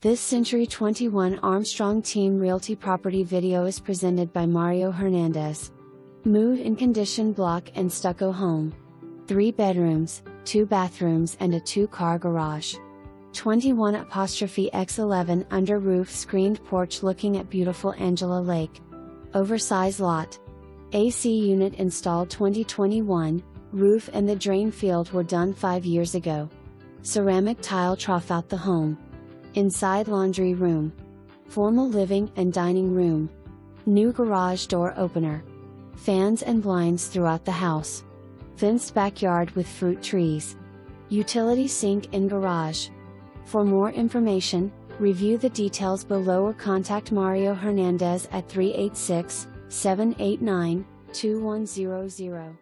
This Century 21 Armstrong Team Realty property video is presented by Mario Hernandez. Move-in condition block and stucco home. 3 bedrooms, 2 bathrooms and a 2-car garage. 21'X11 under roof screened porch looking at beautiful Angela Lake. Oversize lot. AC unit installed 2021, roof and the drain field were done 5 years ago. Ceramic tile troughout the home. Inside laundry room. Formal living and dining room. New garage door opener. Fans and blinds throughout the house. Fenced backyard with fruit trees. Utility sink in garage. For more information, review the details below or contact Mario Hernandez at 386-789-2100.